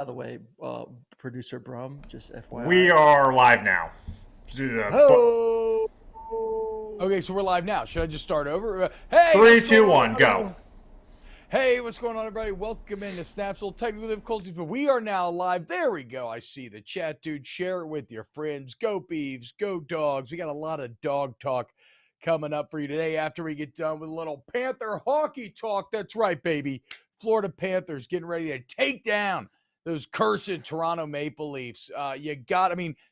By the way, producer Brum, just FYI. We are live now. Oh. Okay, so we're live now. Should I just start over? Hey, 3, 2, 1, go. Hey, what's going on, everybody? Welcome into Snaps. Little technical difficulties, but we are now live. There we go. I see the chat, dude. Share it with your friends. Go Beavs, go Dogs. We got a lot of dog talk coming up for you today after we get done with a little Panther hockey talk. That's right, baby. Florida Panthers getting ready to take down those cursed Toronto Maple Leafs.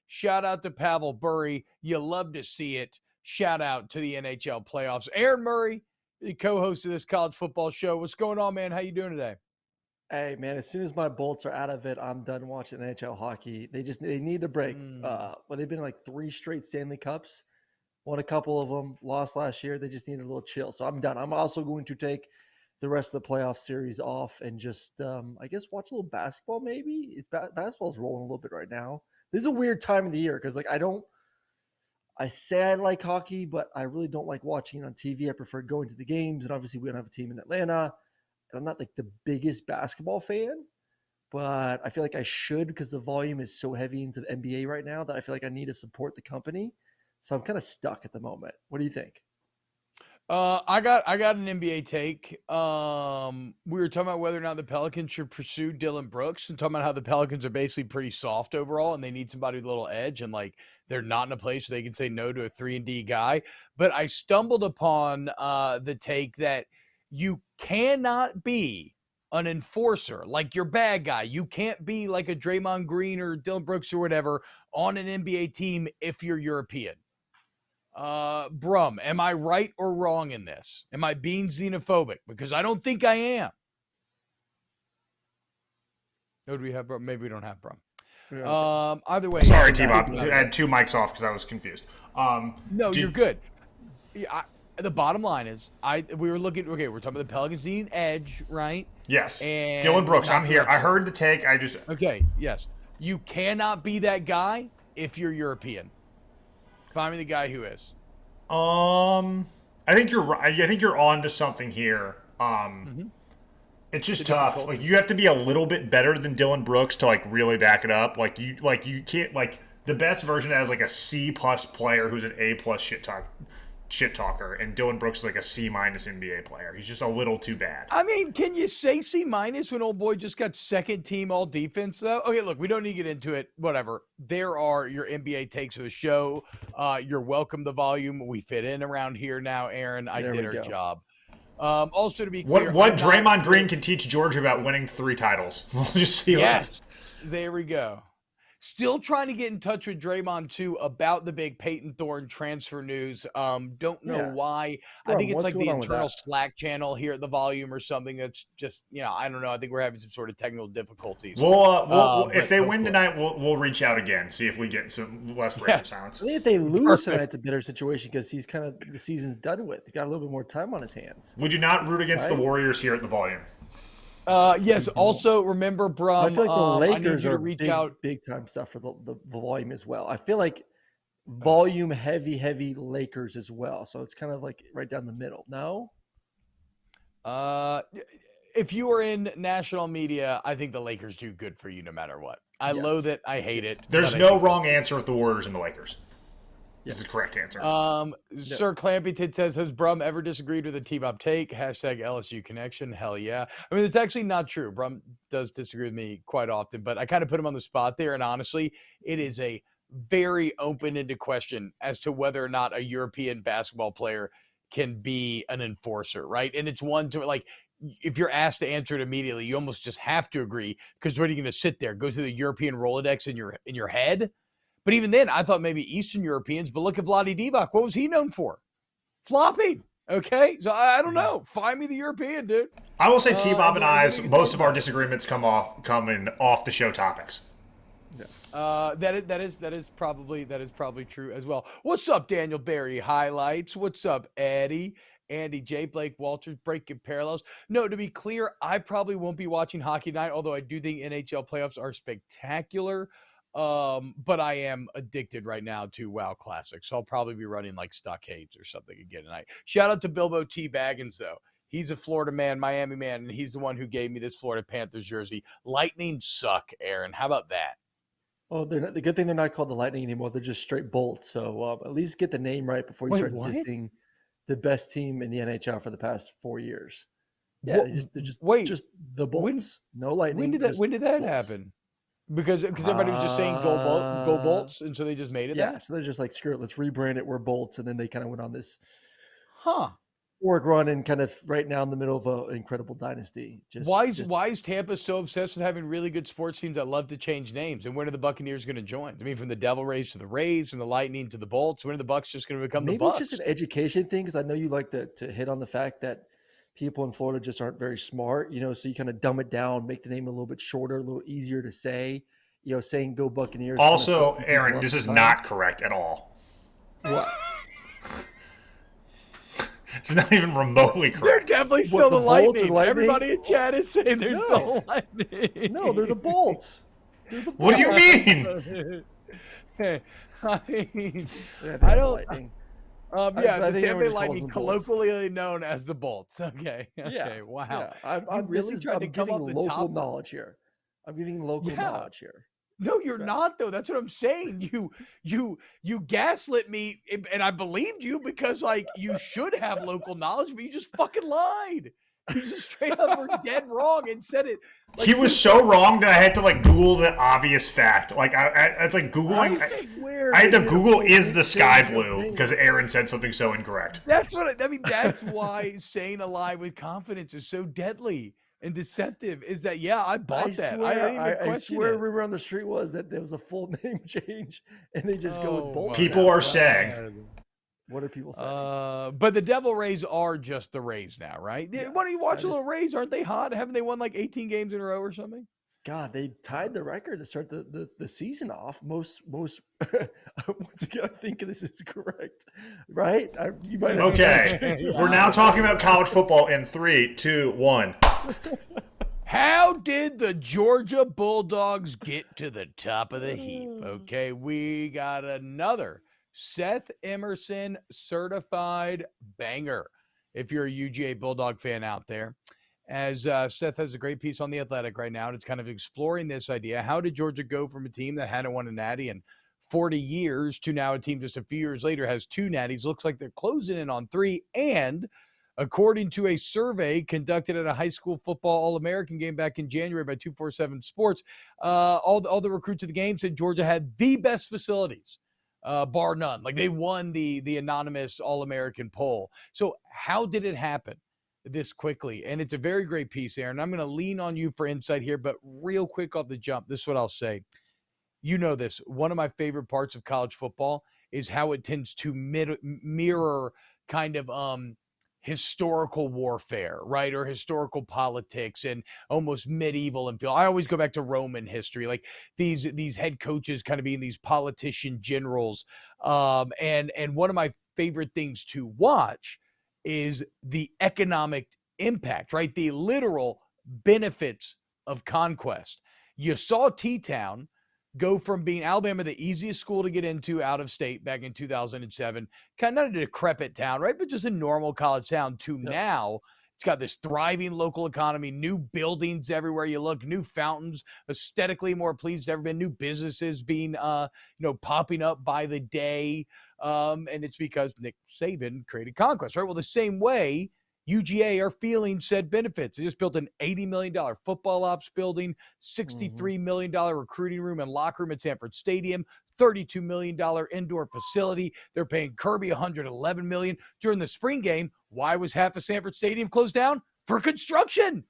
Shout out to Pavel Bure. You love to see it. Shout out to the NHL playoffs. Aaron Murray, the co-host of this college football show. What's going on, man? How you doing today? Hey, man, as soon as my Bolts are out of it, I'm done watching NHL hockey. They need a break. They've been like 3 straight Stanley Cups. Won a couple of them, lost last year. They just need a little chill. So I'm done. I'm also going to take the rest of the playoff series off and just, I guess, watch a little basketball maybe. Basketball's rolling a little bit right now. This is a weird time of the year because, I say I like hockey, but I really don't like watching it on TV. I prefer going to the games, and obviously we don't have a team in Atlanta. And I'm not like the biggest basketball fan, but I feel like I should because the volume is so heavy into the NBA right now that I feel like I need to support the company. So I'm kind of stuck at the moment. What do you think? I got an NBA take. We were talking about whether or not the Pelicans should pursue Dylan Brooks and talking about how the Pelicans are basically pretty soft overall and they need somebody with a little edge and like they're not in a place where they can say no to a 3-and-D guy. But I stumbled upon the take that you cannot be an enforcer like your bad guy. You can't be like a Draymond Green or Dylan Brooks or whatever on an NBA team if you're European. Brum, am I right or wrong in this? Am I being xenophobic? Because I don't think I am. Oh, do we have Brum? Maybe we don't have Brum. Yeah. Either way. Sorry, T-Bob. I had 2 mics off because I was confused. No, you're good. The bottom line is, we're talking about the Pelicans needing edge, right? Yes. And Dylan Brooks, I'm here. I heard the take. Okay, yes. You cannot be that guy if you're European. Find me the guy who is. I think you're right. I think you're on to something here. It's just tough. Like you have to be a little bit better than Dylan Brooks to like really back it up. You can't like the best version has like a C+ player who's an A+ shit talker, and Dylan Brooks is like a C- NBA player. He's just a little too bad. I mean, can you say C- when old boy just got second team all defense though? Okay, look, we don't need to get into it. Whatever. There are your NBA takes of the show. You're welcome to volume. We fit in around here now, Aaron. I did our job. Also to be clear, what Draymond Green can teach Georgia about winning 3 titles. We'll just see. Yes, there we go. Still trying to get in touch with Draymond too about the big Payton Thorne transfer news. Don't know why. Bro, I think it's like the internal that? Slack channel here at the volume or something. That's just I don't know. I think we're having some sort of technical difficulties. If they win tonight, we'll reach out again, see if we get some less radio silence. I think if they lose tonight, it's a better situation because he's kind of the season's done with. He got a little bit more time on his hands. Would you not root against the Warriors here at the volume? Yes. Also, remember, Brum. I feel like the Lakers are big time stuff for the volume as well. I feel like volume heavy Lakers as well. So it's kind of like right down the middle. No. If you are in national media, I think the Lakers do good for you no matter what. I loathe it. I hate it. There's no wrong answer with the Warriors and the Lakers. This is the correct answer. Sir Clampington says, has Brum ever disagreed with a T-Bob take? Hashtag LSU connection. Hell yeah. I mean, it's actually not true. Brum does disagree with me quite often, but I kind of put him on the spot there. And honestly, it is a very open-ended question as to whether or not a European basketball player can be an enforcer, right? And it's one to like, if you're asked to answer it immediately, you almost just have to agree because what are you going to sit there, go through the European Rolodex in your head? But even then, I thought maybe Eastern Europeans, but look at Vlade Divac. What was he known for? Flopping. Okay. So I don't know. Find me the European, dude. I will say T-Bob and I's, most of our disagreements come in off the show topics. Yeah. That is probably true as well. What's up, Daniel Berry highlights? What's up, Eddie? Andy J. Blake Walters breaking parallels. No, to be clear, I probably won't be watching hockey tonight, although I do think NHL playoffs are spectacular. But I am addicted right now to WoW Classic, so I'll probably be running like Stockades or something again tonight. Shout out to Bilbo T. Baggins, though. He's a Florida man, Miami man, and he's the one who gave me this Florida Panthers jersey. Lightning suck, Aaron. How about that? Oh, they're not, the good thing they're not called the Lightning anymore. They're just straight Bolts. So at least get the name right before you start dissing the best team in the NHL for the past 4 years. Yeah, they're just the Bolts. No Lightning. When did that happen? Because everybody was just saying go Bolts, and so they just made it. Yeah, so they're just like, screw it, let's rebrand it. We're Bolts, and then they kind of went on this work run and kind of right now in the middle of an incredible dynasty. Why is Tampa so obsessed with having really good sports teams that love to change names? And when are the Buccaneers going to join? I mean, from the Devil Rays to the Rays, from the Lightning to the Bolts, when are the Bucks just going to become the Bucks? Maybe it's just an education thing, because I know you like to hit on the fact that people in Florida just aren't very smart, so you kind of dumb it down, make the name a little bit shorter, a little easier to say, saying go Buccaneers. Also, Aaron, this is not correct at all. What? It's not even remotely correct. They're definitely still the Lightning. Everybody in chat is saying they're still the Lightning. No, they're the Bolts. What do you mean? I mean, I don't. the Tampa Bay Lightning, colloquially known as the Bolts. Okay. Yeah. Wow. Yeah. I'm really trying to come up the local knowledge here. I'm giving local knowledge here. No, you're not, though. That's what I'm saying. You gaslit me, and I believed you because, you should have local knowledge, but you just fucking lied. You just straight up were dead wrong and said it. He was so wrong that I had to Google the obvious fact. It's like Googling. I had to Google is the sky blue because Aaron said something so incorrect. That's what I mean. That's why saying a lie with confidence is so deadly and deceptive. Is that I bought that. I swear rumor on the street was that there was a full name change and they just go with Bolts. People are saying. What are people saying? But the Devil Rays are just the Rays now, right? Yes, why don't you watch a little Rays? Aren't they hot? Haven't they won 18 games in a row or something? God, they tied the record to start the season off. Most once again, I think this is correct, right? You might okay. We're now talking about college football in 3, 2, 1. How did the Georgia Bulldogs get to the top of the heap? Okay, we got another Seth Emerson certified banger. If you're a UGA Bulldog fan out there, as Seth has a great piece on The Athletic right now, and it's kind of exploring this idea. How did Georgia go from a team that hadn't won a natty in 40 years to now a team just a few years later has 2 natties? Looks like they're closing in on 3. And according to a survey conducted at a high school football All-American game back in January by 247 Sports, all the recruits of the game said Georgia had the best facilities. Bar none. They won the anonymous All-American poll. So how did it happen this quickly? And it's a very great piece, Aaron. I'm going to lean on you for insight here, but real quick off the jump, this is what I'll say. You know this. One of my favorite parts of college football is how it tends to mirror kind of historical warfare, right? Or historical politics and almost medieval and feel. I always go back to Roman history, these head coaches kind of being these politician generals. And one of my favorite things to watch is the economic impact, right? The literal benefits of conquest. You saw T-Town go from being Alabama, the easiest school to get into out of state back in 2007, kind of not a decrepit town, right? But just a normal college town to now it's got this thriving local economy, new buildings everywhere you look, new fountains, aesthetically more pleased than ever been, new businesses being, popping up by the day. And it's because Nick Saban created conquest, right? Well, the same way UGA are feeling said benefits. They just built an $80 million football ops building, $63 million recruiting room and locker room at Sanford Stadium, $32 million indoor facility. They're paying Kirby $111 million during the spring game. Why was half of Sanford Stadium closed down? For construction.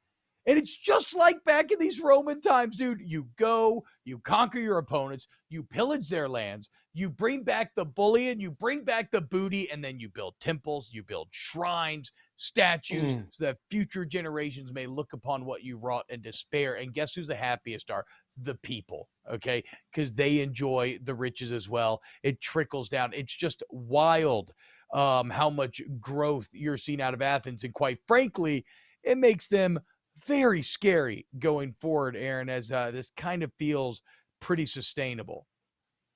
And it's just like back in these Roman times, dude. You go, you conquer your opponents, you pillage their lands, you bring back the bullion, you bring back the booty, and then you build temples, you build shrines, statues, so that future generations may look upon what you wrought and despair. And guess who's the happiest are? The people, okay? Because they enjoy the riches as well. It trickles down. It's just wild how much growth you're seeing out of Athens. And quite frankly, it makes them very scary going forward, Aaron, as this kind of feels pretty sustainable.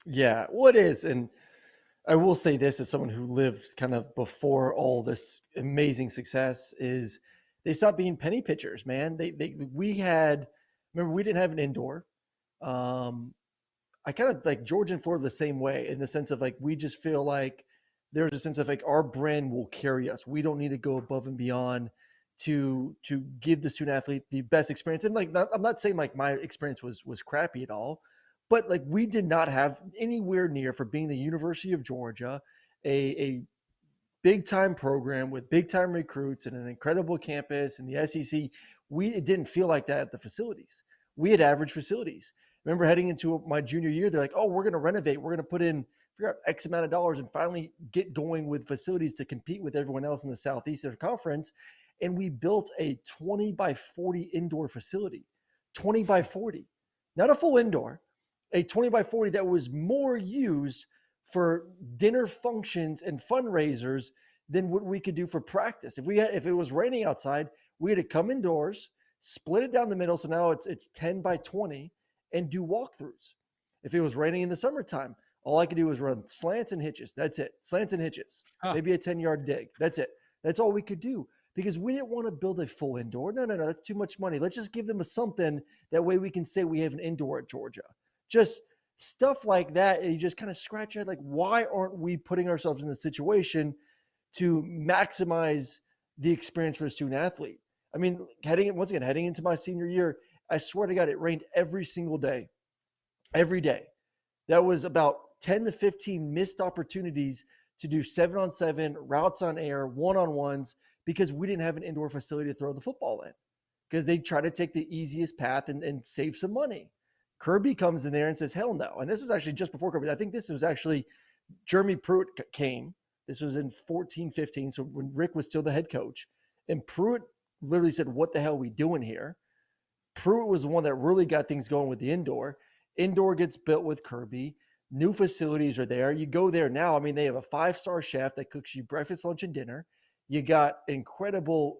Yeah, what is, and I will say this as someone who lived kind of before all this amazing success, is They stopped being penny pitchers, man. We had, remember, we didn't have an indoor. I kind of like Georgia and Florida the same way, in the sense of like, we just feel like there's a sense of like our brand will carry us. We don't need to go above and beyond to give the student athlete the best experience. And like, I'm not saying like my experience was crappy at all, but like we did not have anywhere near, for being the University of Georgia, a big time program with big time recruits and an incredible campus and the SEC. It didn't feel like that at the facilities. We had average facilities. Remember heading into my junior year, they're like, oh, we're going to renovate. We're going to put in, figure out X amount of dollars and finally get going with facilities to compete with everyone else in the Southeastern Conference. And we built a 20 by 40 indoor facility, 20 by 40, not a full indoor, a 20 by 40 that was more used for dinner functions and fundraisers than what we could do for practice. If it was raining outside, we had to come indoors, split it down the middle. So now it's 10 by 20 and do walkthroughs. If it was raining in the summertime, all I could do was run slants and hitches. That's it. Slants and hitches. Maybe a 10-yard dig. That's it. That's all we could do, because we didn't want to build a full indoor. No. That's too much money. Let's just give them something. That way we can say we have an indoor at Georgia. Just stuff like that. And you just kind of scratch your head. Like, why aren't we putting ourselves in the situation to maximize the experience for the student athlete? I mean, heading into my senior year, I swear to God, it rained every single day. Every day. That was about 10 to 15 missed opportunities to do 7-on-7, routes on air, one-on-ones, because we didn't have an indoor facility to throw the football in, because they try to take the easiest path and save some money. Kirby comes in there and says, hell no. And this was actually just before Kirby. I think this was actually Jeremy Pruitt came. This was in 14-15, so when Rick was still the head coach. And Pruitt literally said, what the hell are we doing here? Pruitt was the one that really got things going with the indoor. Indoor gets built with Kirby. New facilities are there. You go there now. I mean, they have a 5-star chef that cooks you breakfast, lunch, and dinner. You got incredible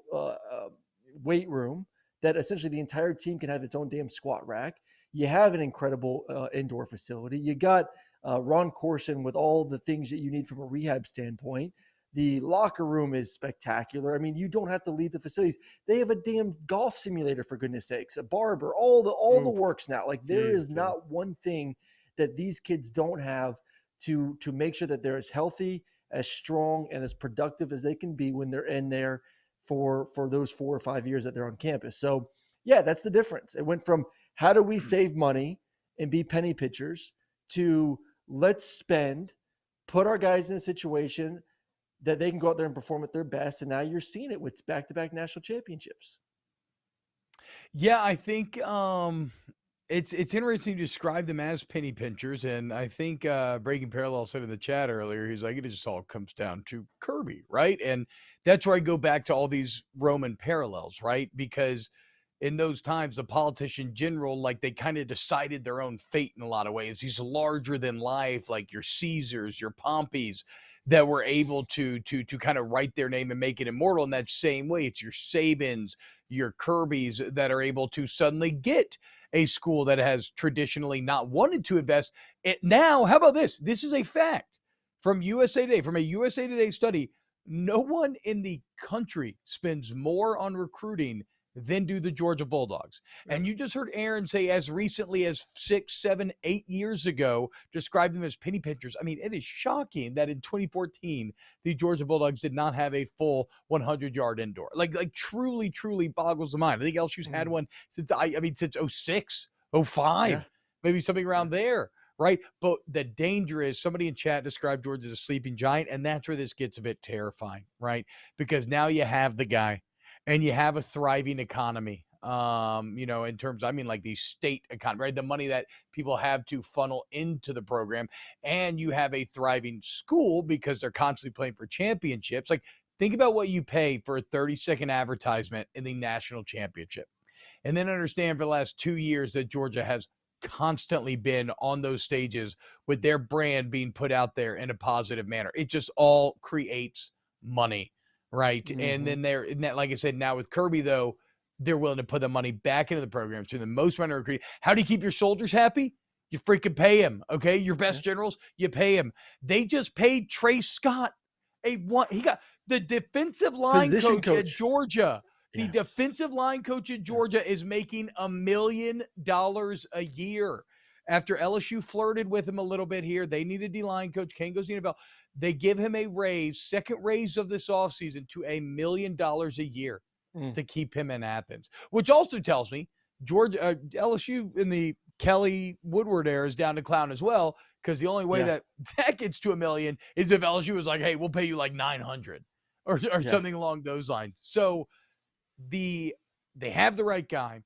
weight room that essentially the entire team can have its own damn squat rack. You have an incredible indoor facility. You got Ron Corson with all the things that you need from a rehab standpoint. The locker room is spectacular. I mean, you don't have to leave the facilities. They have a damn golf simulator, for goodness sakes, a barber, all the works now. Like, there is not one thing that these kids don't have to make sure that they're as healthy, as strong, and as productive as they can be when they're in there for those 4 or 5 years that they're on campus. So yeah, that's the difference. It went from how do we save money and be penny pitchers to let's spend, put our guys in a situation that they can go out there and perform at their best. And now you're seeing it with back-to-back national championships. Yeah, I think it's interesting to describe them as penny pinchers. And I think Breaking Parallel said in the chat earlier, he's like, it just all comes down to Kirby, right? And that's where I go back to all these Roman parallels, right? Because in those times, the politician general, like, they kind of decided their own fate in a lot of ways. These larger than life, like your Caesars, your Pompeys, that were able to kind of write their name and make it immortal. In that same way, it's your Sabans, your Kirbys that are able to suddenly get a school that has traditionally not wanted to invest. It now, how about this? This is a fact from USA Today, from a USA Today study. No one in the country spends more on recruiting than do the Georgia Bulldogs. And you just heard Aaron say as recently as 6, 7, 8 years ago, describe them as penny pinchers. I mean, it is shocking that in 2014, the Georgia Bulldogs did not have a full 100-yard indoor. Like truly, truly boggles the mind. I think LSU's had one since, since 06, 05, maybe something around there, right? But the danger is, somebody in chat described Georgia as a sleeping giant, and that's where this gets a bit terrifying, right? Because now you have the guy, and you have a thriving economy, in terms, like the state economy, right? The money that people have to funnel into the program. And you have a thriving school because they're constantly playing for championships. Like, think about what you pay for a 30-second advertisement in the national championship. And then understand for the last 2 years that Georgia has constantly been on those stages with their brand being put out there in a positive manner. It just all creates money. Right. And then like I said, now with Kirby, though, they're willing to put the money back into the program. So the most money recruiting. How do you keep your soldiers happy? You freaking pay him. Okay. Your best generals, you pay him. They just paid Trey Scott he got the defensive line coach at Georgia. The defensive line coach at Georgia is making $1 million a year. After LSU flirted with him a little bit here, they need a D-line coach. Kane goes to the NFL. They give him a raise, second raise of this offseason, to $1 million a year to keep him in Athens, which also tells me Georgia, LSU in the Kelly Woodward era is down to clown as well, because the only way that gets to $1 million is if LSU was like, hey, we'll pay you like 900 or something along those lines. So they have the right guy.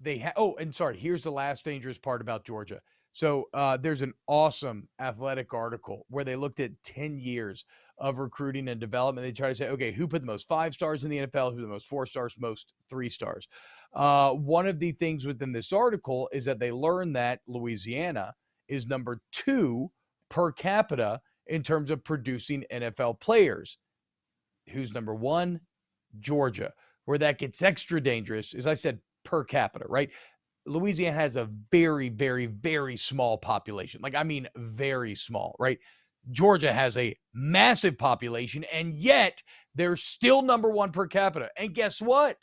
Here's the last dangerous part about Georgia. So there's an awesome athletic article where they looked at 10 years of recruiting and development. They try to say, okay, who put the most 5 stars in the NFL, who the most 4 stars, most 3 stars. One of the things within this article is that they learned that Louisiana is number 2 per capita in terms of producing NFL players. Who's number 1? Georgia. Where that gets extra dangerous, as I said, per capita, right? Louisiana has a very, very, very small population. Like, I mean, very small, right? Georgia has a massive population, and yet they're still number 1 per capita. And guess what?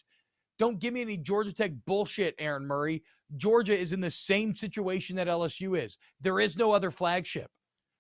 Don't give me any Georgia Tech bullshit, Aaron Murray. Georgia is in the same situation that LSU is. There is no other flagship.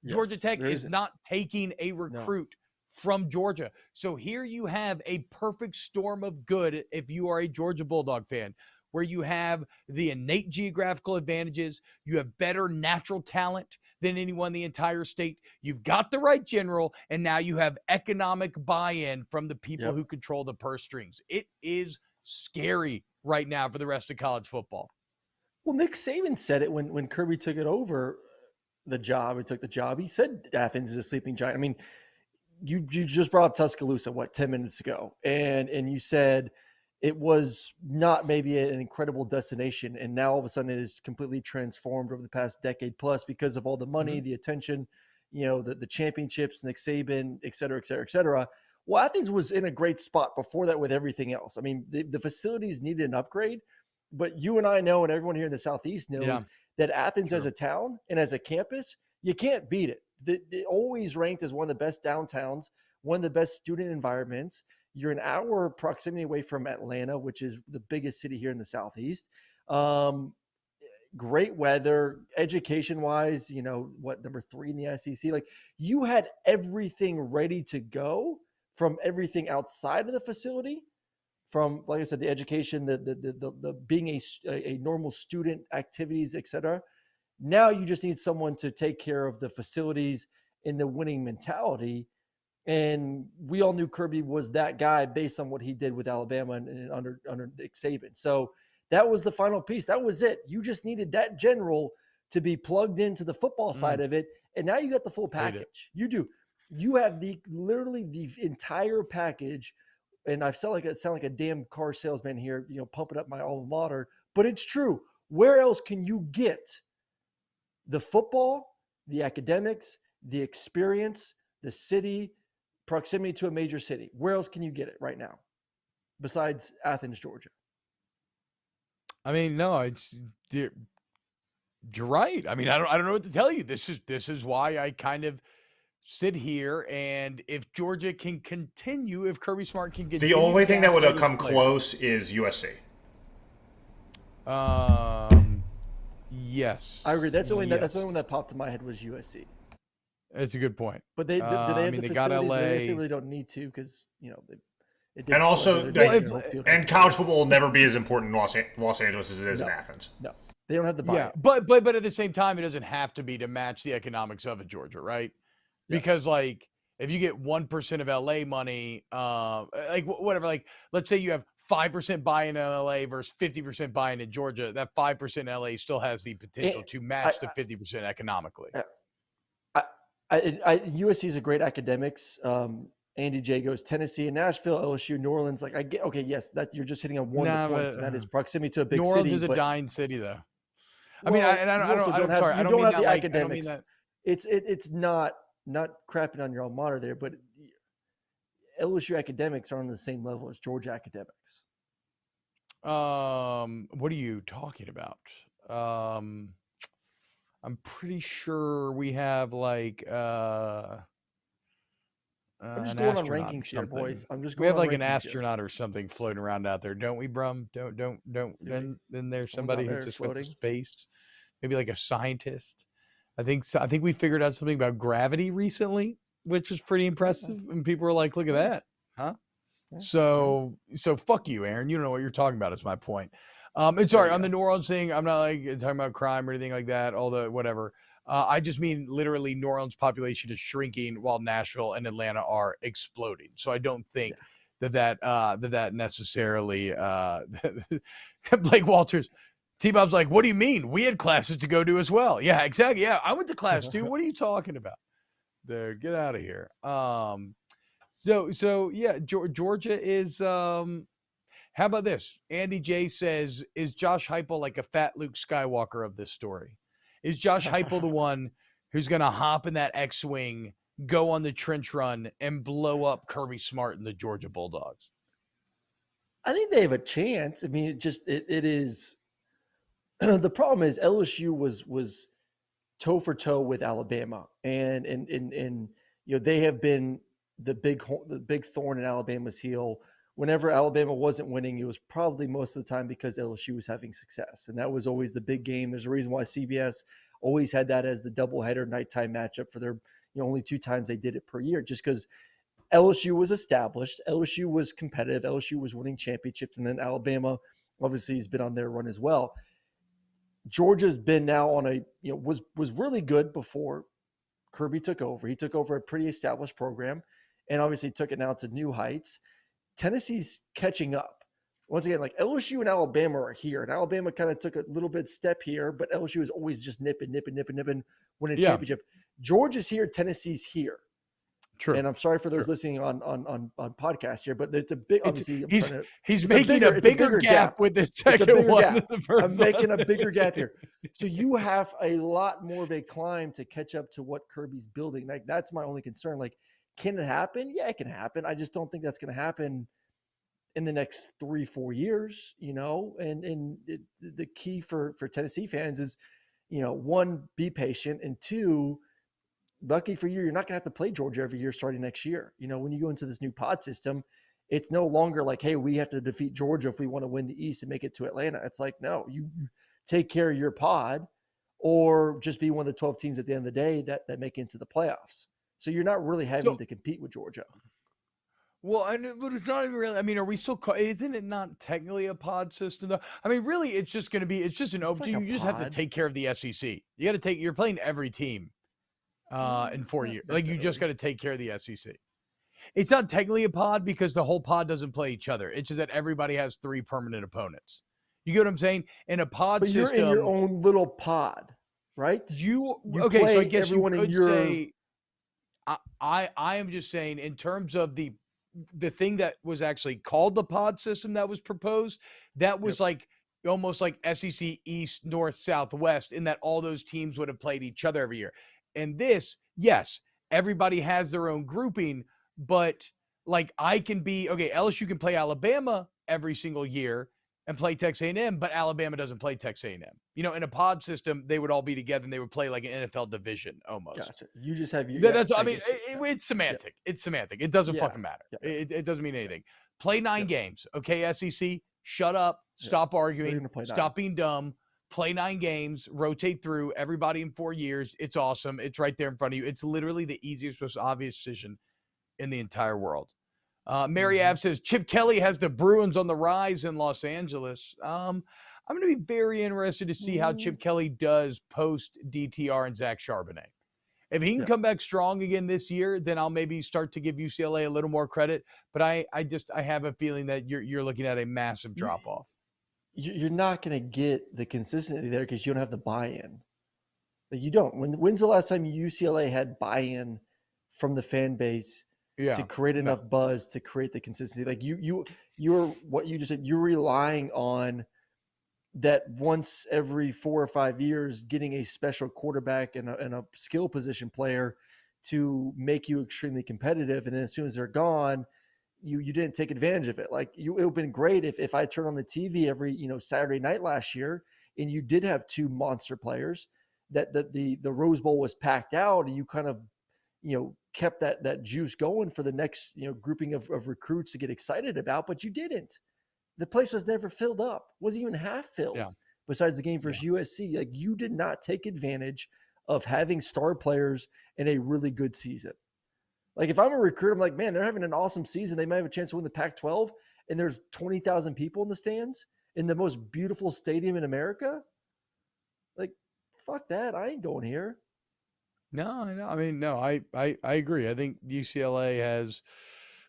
Georgia Tech is not taking a recruit from Georgia. So here you have a perfect storm of good if you are a Georgia Bulldog fan, where you have the innate geographical advantages, you have better natural talent than anyone in the entire state, you've got the right general, and now you have economic buy-in from the people who control the purse strings. It is scary right now for the rest of college football. Well, Nick Saban said it when Kirby took it over the job. He took the job. He said Athens is a sleeping giant. I mean, you just brought up Tuscaloosa, 10 minutes ago, and you said it was not maybe an incredible destination, and now all of a sudden it is completely transformed over the past decade plus because of all the money, the attention, the championships, Nick Saban, et cetera, et cetera, et cetera. Well, Athens was in a great spot before that with everything else. I mean, the facilities needed an upgrade, but you and I know, and everyone here in the Southeast knows that Athens as a town and as a campus, you can't beat it. It always ranked as one of the best downtowns, one of the best student environments. You're an hour proximity away from Atlanta, which is the biggest city here in the Southeast. Great weather, education-wise, number 3 in the SEC. Like, you had everything ready to go, from everything outside of the facility, from, like I said, the education, the being a normal student, activities, et cetera. Now you just need someone to take care of the facilities and the winning mentality. And we all knew Kirby was that guy based on what he did with Alabama and under Nick Saban. So that was the final piece. That was it. You just needed that general to be plugged into the football side of it. And now you got the full package. You do. You have literally the entire package. And I sound like a damn car salesman here, pumping up my alma mater, but it's true. Where else can you get the football, the academics, the experience, the city, proximity to a major city? Where else can you get it right now besides Athens, Georgia? I mean, no, you're right. I mean, I don't know what to tell you. This is why I kind of sit here, and if Georgia can continue, if Kirby Smart can continue, the only thing that would have come close is USC. Yes, I agree. That's the only one that popped in my head was USC. It's a good point. But do they have the facilities? Got LA. They really don't need to, because and also, and college football will never be as important in Los Angeles as it is in Athens. No, they don't have the buy-in. Yeah, but at the same time, it doesn't have to be to match the economics of it, Georgia, right? Yeah. Because if you get 1% of LA money, whatever, let's say you have 5% buy-in in LA versus 50% buy-in in Georgia, that 5% in LA still has the potential to match the 50% economically. USC is a great academics. Andy J goes Tennessee and Nashville, LSU, New Orleans. I get, okay, yes, that you're just hitting on one of the points, and that is proximity to a big city. New Orleans is a dying city, though. I mean, I don't mean that academics. It's not crapping on your alma mater there, but LSU academics are on the same level as Georgia academics. What are you talking about? I'm pretty sure we have I'm just an going on astronaut or rankings here, something. boys. I'm just We going have on like an rankings here. astronaut or something floating around out there, don't we, Brum? Don't. Then there's somebody who just went to space, maybe like a scientist. I think so. I think we figured out something about gravity recently, which was pretty impressive, and people were like, "Look at that, huh?" Yeah. So fuck you, Aaron. You don't know what you're talking about. Is my point. And sorry on the New Orleans thing. I'm not like talking about crime or anything like that. All the whatever. I just mean literally New Orleans population is shrinking while Nashville and Atlanta are exploding. So I don't think that necessarily Blake Walters. T-Bob's like, what do you mean? We had classes to go to as well. Yeah, exactly. Yeah, I went to class too. What are you talking about? There, get out of here. So yeah, Georgia is how about this? Andy J says, is Josh Heupel like a fat Luke Skywalker of this story? Is Josh Heupel the one who's going to hop in that X-Wing, go on the trench run, and blow up Kirby Smart and the Georgia Bulldogs? I think they have a chance. I mean, it is – the problem is LSU was toe for toe with Alabama. And they have been the big thorn in Alabama's heel. Whenever Alabama wasn't winning, it was probably most of the time because LSU was having success. And that was always the big game. There's a reason why CBS always had that as the doubleheader nighttime matchup for their only 2 times they did it per year, just because LSU was established, LSU was competitive, LSU was winning championships, and then Alabama obviously has been on their run as well. Georgia's been now on a, was really good before Kirby took over. He took over a pretty established program and obviously took it now to new heights. Tennessee's catching up. Once again, like LSU and Alabama are here, and Alabama kind of took a little bit step here, but LSU is always just nipping, winning championship. Georgia's here, Tennessee's here. True. And I'm sorry for those listening on podcasts here, but it's a big. Obviously, he's making a bigger gap with the second one. I'm making a bigger gap here. So you have a lot more of a climb to catch up to what Kirby's building. Like that's my only concern. Like, can it happen? Yeah, it can happen. I just don't think that's going to happen in the next 3-4 years. And the key for Tennessee fans is, 1, be patient, and 2, lucky for you, you're not going to have to play Georgia every year starting next year. When you go into this new pod system, it's no longer like, hey, we have to defeat Georgia if we want to win the East and make it to Atlanta. It's like, no, you take care of your pod or just be one of the 12 teams at the end of the day that make it into the playoffs. So you're not really having to compete with Georgia. Well, but it's not even really. I mean, are we still? Isn't it not technically a pod system though? I mean, really, it's just going to be. It's just an open. Like you just have to take care of the SEC. You got to take. You're playing every team in 4 years. Like you just got to take care of the SEC. It's not technically a pod because the whole pod doesn't play each other. It's just that everybody has 3 permanent opponents. You get what I'm saying? In a pod system, you're in your own little pod, right? You okay? So I guess you could say. I am just saying in terms of the thing that was actually called the pod system that was proposed, that was like almost like SEC East, North, South, West, in that all those teams would have played each other every year. And this, yes, everybody has their own grouping, but like I can be, okay, LSU can play Alabama every single year and play Texas A&M, but Alabama doesn't play Texas A&M. In a pod system, they would all be together and they would play like an NFL division almost. Gotcha. You just have it's semantic. Yeah. It's semantic. It doesn't fucking matter. Yeah. It doesn't mean anything. Play 9 games. Okay, SEC, shut up, stop arguing, stop being dumb. Play 9 games, rotate through everybody in 4 years. It's awesome. It's right there in front of you. It's literally the easiest, most obvious decision in the entire world. Mary Ave says, Chip Kelly has the Bruins on the rise in Los Angeles. I'm going to be very interested to see how Chip Kelly does post DTR and Zach Charbonnet. If he can come back strong again this year, then I'll maybe start to give UCLA a little more credit. But I have a feeling that you're looking at a massive drop-off. You're not going to get the consistency there because you don't have the buy-in. Like you don't. When's the last time UCLA had buy-in from the fan base to create enough buzz to create the consistency? Like you're what you just said. You're relying on that once every 4 or 5 years, getting a special quarterback and a skill position player to make you extremely competitive, and then as soon as they're gone, you didn't take advantage of it. Like it would have been great if I turned on the TV every Saturday night last year and you did have 2 monster players that the Rose Bowl was packed out and you kind of kept that juice going for the next, grouping of recruits to get excited about, but you didn't. The place was never filled up, wasn't even half filled. Yeah. Besides the game versus USC, like you did not take advantage of having star players in a really good season. Like if I'm a recruit, I'm like, man, they're having an awesome season. They might have a chance to win the Pac-12, and there's 20,000 people in the stands in the most beautiful stadium in America. Like, fuck that. I ain't going here. No, I mean, no, I agree. I think UCLA has,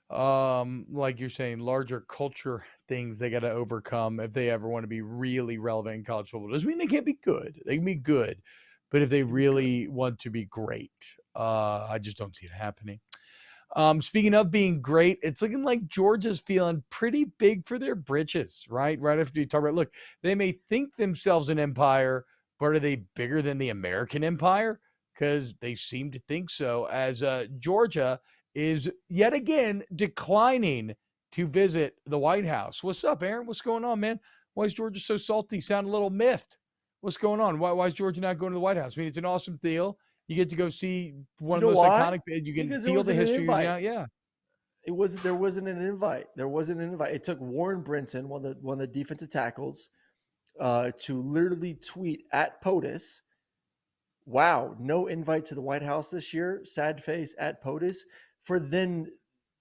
like you're saying, larger culture things they got to overcome if they ever want to be really relevant in college football. Doesn't mean they can't be good. They can be good, but if they really want to be great, I just don't see it happening. Speaking of being great, it's looking like Georgia's feeling pretty big for their britches, right? Right after you talk about, look, they may think themselves an empire, but are they bigger than the American empire? Because they seem to think so, as Georgia is yet again declining to visit the White House. What's up, Aaron? What's going on, man? Why is Georgia so salty? Sound a little miffed. What's going on? Why is Georgia not going to the White House? I mean, it's an awesome deal. You get to go see one of the most iconic. You can feel the history. Yeah. There wasn't an invite. It took Warren Brinton, one of the defensive tackles, to literally tweet at POTUS, wow, no invite to the White House this year, sad face at POTUS, for then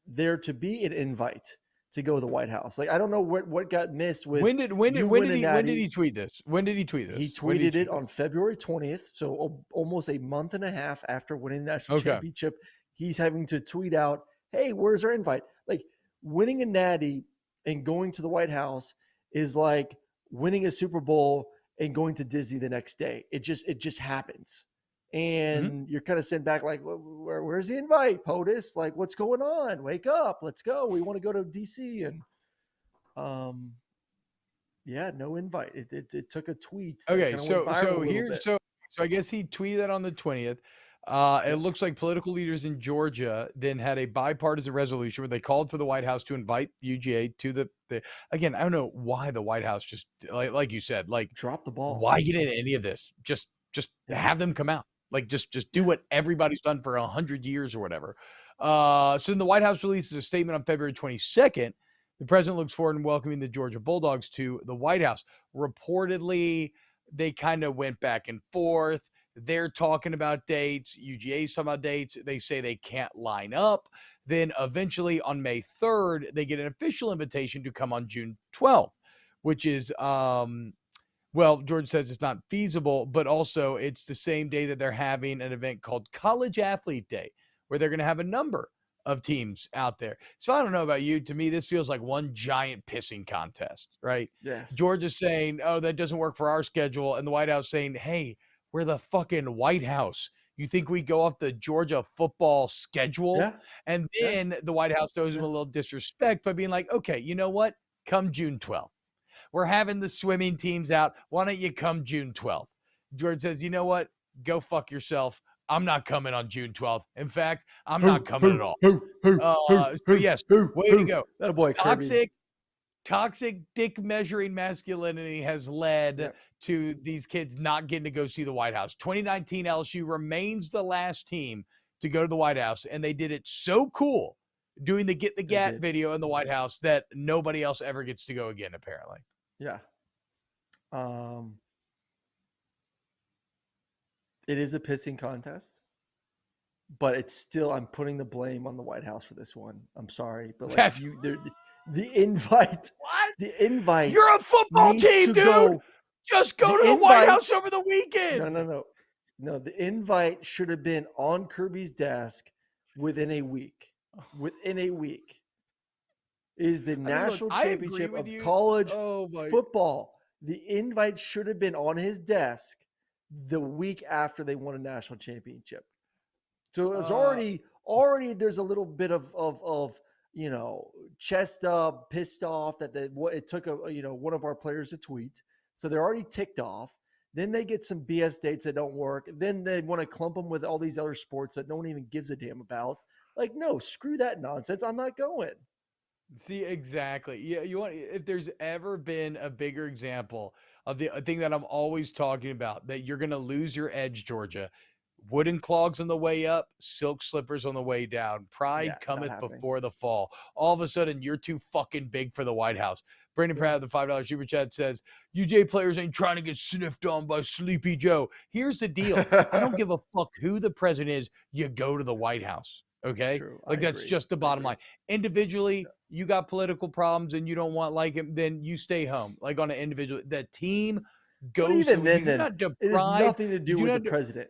there to be an invite to go to the White House. Like, I don't know what got missed with. When did he tweet this? He tweeted it on February 20th, so almost a month and a half after winning the national championship. He's having to tweet out, hey, where's our invite? Like, winning a natty and going to the White House is like winning a Super Bowl and going to Disney the next day. It just happens. And you're kind of sitting back like, where's the invite, POTUS? Like, what's going on? Wake up. Let's go. We want to go to DC. And no invite. It took a tweet. Okay, so I guess he tweeted that on the 20th. It looks like political leaders in Georgia then had a bipartisan resolution where they called for the White House to invite UGA to the again, I don't know why the White House just like you said, like drop the ball. Why get into any of this? Just have them come out. Like just do what everybody's done for 100 years or whatever. So then the White House releases a statement on February 22nd. The president looks forward in welcoming the Georgia Bulldogs to the White House. Reportedly, they kind of went back and forth. They're talking about dates. UGA's talking about dates. They say they can't line up. Then eventually on May 3rd, they get an official invitation to come on June 12th, which is, George says it's not feasible, but also it's the same day that they're having an event called College Athlete Day, where they're going to have a number of teams out there. So I don't know about you. To me, this feels like one giant pissing contest, right? Yes. Georgia's saying, oh, that doesn't work for our schedule. And the White House saying, hey, we're the fucking White House. You think we go off the Georgia football schedule? Yeah. And then the White House throws him a little disrespect by being like, okay, you know what? Come June 12th. We're having the swimming teams out. Why don't you come June 12th? George says, you know what? Go fuck yourself. I'm not coming on June 12th. In fact, I'm not coming at all. Yes, way to go. That boy, Kirby. Toxic dick measuring masculinity has led to these kids not getting to go see the White House. 2019 LSU remains the last team to go to the White House, and they did it so cool doing the Get the Gat video in the White House that nobody else ever gets to go again, apparently. Yeah. It is a pissing contest, but it's still, I'm putting the blame on the White House for this one. I'm sorry, but like the invite. What? The invite. You're a football team, dude. Just go to the White House over the weekend. No, the invite should have been on Kirby's desk within a week. Within a week. Is the national championship of college football. The invite should have been on his desk the week after they won a national championship. So it was already there's a little bit of chest up, pissed off that it took one of our players to tweet. So they're already ticked off. Then they get some BS dates that don't work. Then they want to clump them with all these other sports that no one even gives a damn about. Like, no, screw that nonsense. I'm not going. See, exactly. Yeah, if there's ever been a bigger example of the thing that I'm always talking about, that you're going to lose your edge, Georgia, Wooden clogs on the way up, silk slippers on the way down. Pride cometh happening. before the fall. All of a sudden, you're too fucking big for the White House. Brandon Pratt, the $5 super chat says, UJ players ain't trying to get sniffed on by Sleepy Joe. Here's the deal. I don't give a fuck who the president is. You go to the White House. Okay? True. Like, that's just the bottom line. Individually, you got political problems and you don't want like him, then you stay home. Like on an individual, the team goes. Even then, it has nothing to do with the president.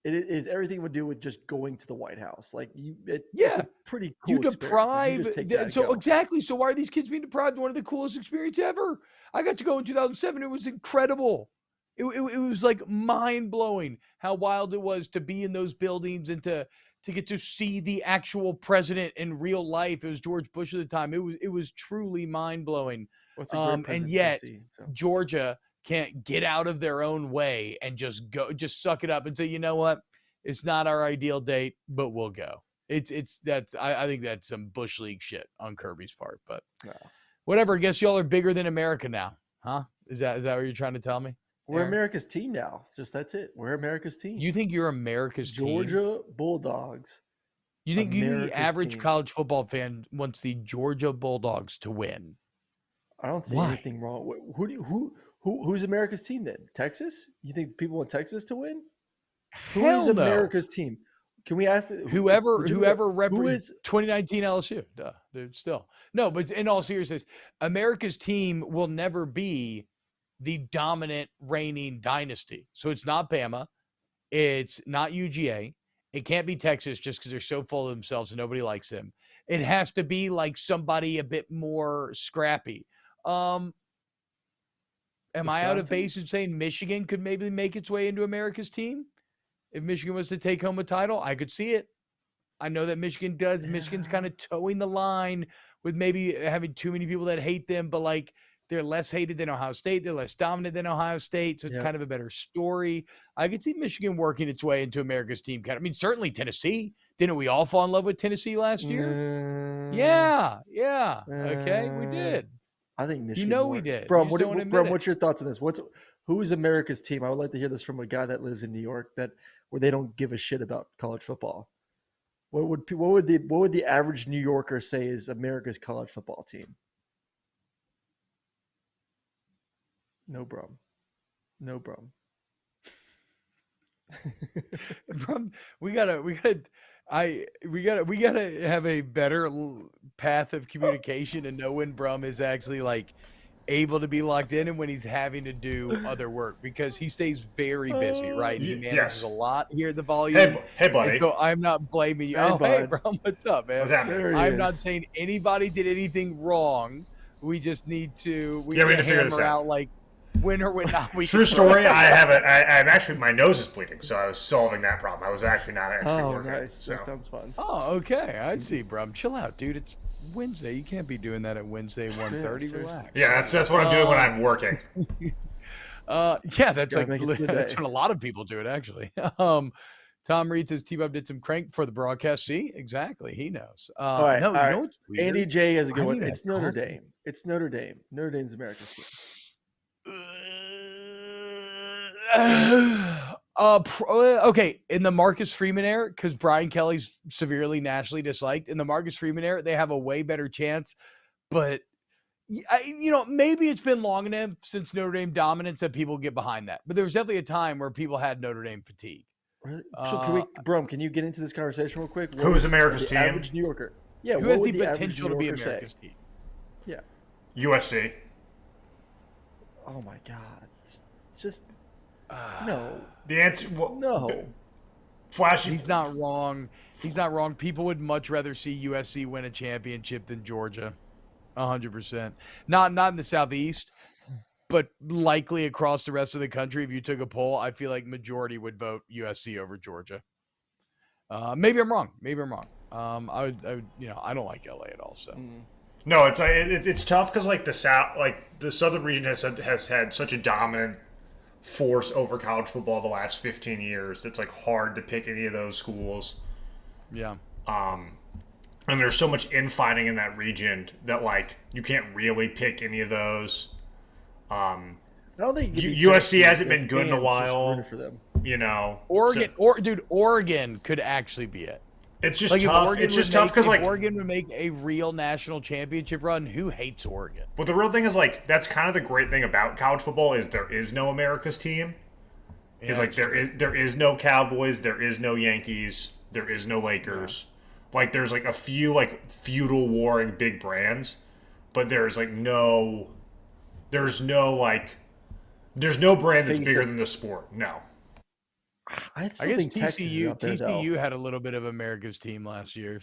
It is everything would do with just going to the White House. Like it's a pretty cool. You deprive. Exactly. So why are these kids being deprived of one of the coolest experiences ever? I got to go in 2007. It was incredible. It was like mind blowing how wild it was to be in those buildings and to get to see the actual president in real life. It was George Bush at the time. It was truly mind blowing. And yet Georgia can't get out of their own way and just suck it up and say, you know what? It's not our ideal date, but we'll go. I think that's some Bush League shit on Kirby's part, but whatever. I guess y'all are bigger than America now, huh? Is that what you're trying to tell me? We're America's team now. That's it. We're America's team. You think you're America's team? Georgia Bulldogs. You think the average college football fan wants the Georgia Bulldogs to win? I don't see anything wrong. Who's America's team then? Texas? You think people want Texas to win? Who is America's team? Can we ask whoever represents 2019 LSU? Duh, dude, still. No, but in all seriousness, America's team will never be the dominant reigning dynasty. So it's not Bama. It's not UGA. It can't be Texas just because they're so full of themselves and nobody likes them. It has to be like somebody a bit more scrappy. Am I out of base in saying Michigan could maybe make its way into America's team? If Michigan was to take home a title, I could see it. I know that Michigan does. Yeah. Michigan's kind of towing the line with maybe having too many people that hate them, but like they're less hated than Ohio State. They're less dominant than Ohio State. So it's kind of a better story. I could see Michigan working its way into America's team. I mean, certainly Tennessee. Didn't we all fall in love with Tennessee last year? Yeah. Okay, we did. I think Michigan. We did. Bro, what's your thoughts on this? Who is America's team? I would like to hear this from a guy that lives in New York where they don't give a shit about college football. What would the average New Yorker say is America's college football team? No, bro. We gotta have a better path of communication and know when Brum is actually like able to be locked in and when he's having to do other work, because he stays very busy, right? He manages a lot here at the volume. Hey buddy. So I'm not blaming you. Hey Brum, what's up, man? What's happening? I'm not saying anybody did anything wrong. We just need to figure this out. Like when or when not we True story. I'm actually, my nose is bleeding, so I was solving that problem. I was actually not working. Nice. So. That sounds fun. Oh, okay. I see, Brum. Chill out, dude. It's Wednesday. You can't be doing that at Wednesday 1:30. Relax. Yeah, that's what I'm doing when I'm working. That's what a lot of people do it actually. Tom Reed says T-Bob did some crank for the broadcast. See, exactly. He knows. All right. You know what's weird? Andy J has a good one. It's Notre Dame. It's Notre Dame. Notre Dame's America's team. Okay, in the Marcus Freeman era, because Brian Kelly's severely nationally disliked, in the Marcus Freeman era, they have a way better chance. But maybe it's been long enough since Notre Dame dominance that people get behind that. But there was definitely a time where people had Notre Dame fatigue. Really? So can you get into this conversation real quick? Who is America's team? Average New Yorker. Yeah. Who has the potential to be America's team? Yeah. USC. Oh my God! It's just no. The answer, no. Flashy. He's not wrong. He's not wrong. People would much rather see USC win a championship than Georgia. 100%. Not in the Southeast, but likely across the rest of the country. If you took a poll, I feel like majority would vote USC over Georgia. Maybe I'm wrong. I would. I don't like LA at all. So. No, it's tough because like the Southern region has had such a dominant force over college football the last 15 years. It's like hard to pick any of those schools. Yeah. And there's so much infighting in that region that like you can't really pick any of those. I don't think USC hasn't been good in a while. For them. Oregon could actually be it. It's just tough. It's just tough because Oregon would make a real national championship run. Who hates Oregon? But the real thing is that's kind of the great thing about college football is there is no America's team. Is there is no Cowboys, there is no Yankees, there is no Lakers. Yeah. There's a few feudal warring big brands, but there's no brand that's bigger than the sport. No. I guess TCU had a little bit of America's team last year.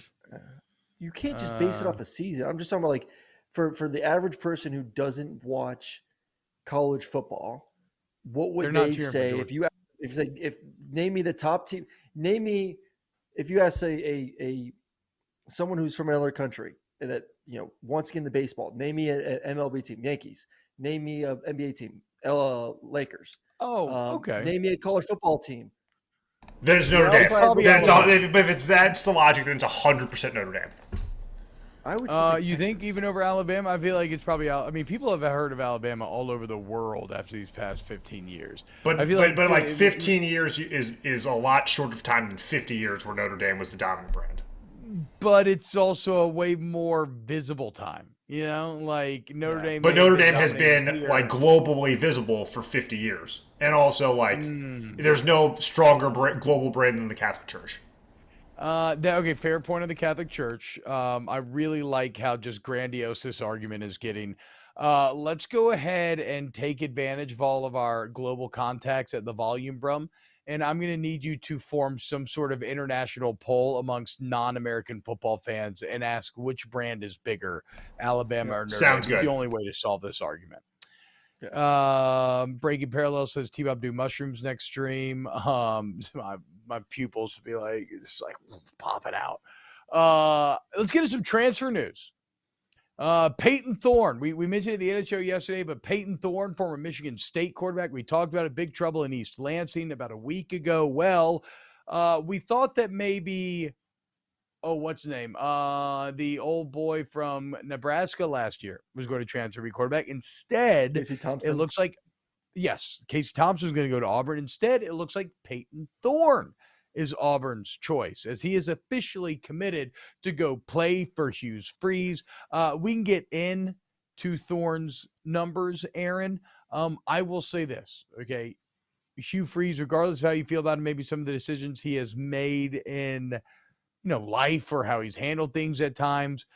You can't just base it off a season. I'm just talking about for the average person who doesn't watch college football, what would they say if name me the top team? Name me if you ask someone who's from another country that wants to get into baseball. Name me an MLB team, Yankees. Name me an NBA team, Lakers. Okay. Name me a college football team. There's Notre Dame. If that's the logic, then it's 100% Notre Dame. I would say you think even over Alabama? I feel like it's probably. I mean, people have heard of Alabama all over the world after these past 15 years. But I feel 15 years is a lot short of time than 50 years where Notre Dame was the dominant brand. But it's also a way more visible time. Notre Dame. But Notre Dame has been globally visible for 50 years, and also there's no stronger global brand than the Catholic Church. Fair point on the Catholic Church. I really like how just grandiose this argument is getting. Let's go ahead and take advantage of all of our global contacts at the Volume Brum. And I'm going to need you to form some sort of international poll amongst non-American football fans and ask which brand is bigger, Alabama or Notre Dame. Sounds good. It's the only way to solve this argument. Breaking Parallel says T-Bob do mushrooms next stream. My pupils be popping out. Let's get to some transfer news. Payton Thorne. We mentioned it at the end of the show yesterday, but Payton Thorne, former Michigan State quarterback, we talked about big trouble in East Lansing about a week ago. Well, we thought that maybe, what's his name? The old boy from Nebraska last year was going to transfer to be quarterback. Instead, Casey Thompson. It looks like, yes, Casey Thompson is going to go to Auburn. Instead, it looks like Payton Thorne is Auburn's choice, as he is officially committed to go play for Hugh Freeze. We can get into Thorne's numbers, Aaron. I will say this, okay? Hugh Freeze, regardless of how you feel about him, maybe some of the decisions he has made in life or how he's handled things at times,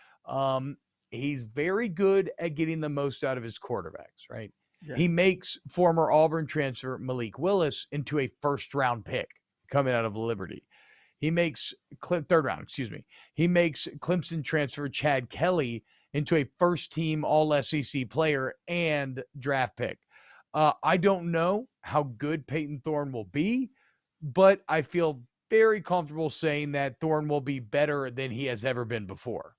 he's very good at getting the most out of his quarterbacks, right? Yeah. He makes former Auburn transfer Malik Willis into a first-round pick coming out of Liberty. He makes third round. He makes Clemson transfer Chad Kelly into a first-team All-SEC player and draft pick. I don't know how good Payton Thorne will be, but I feel very comfortable saying that Thorne will be better than he has ever been before.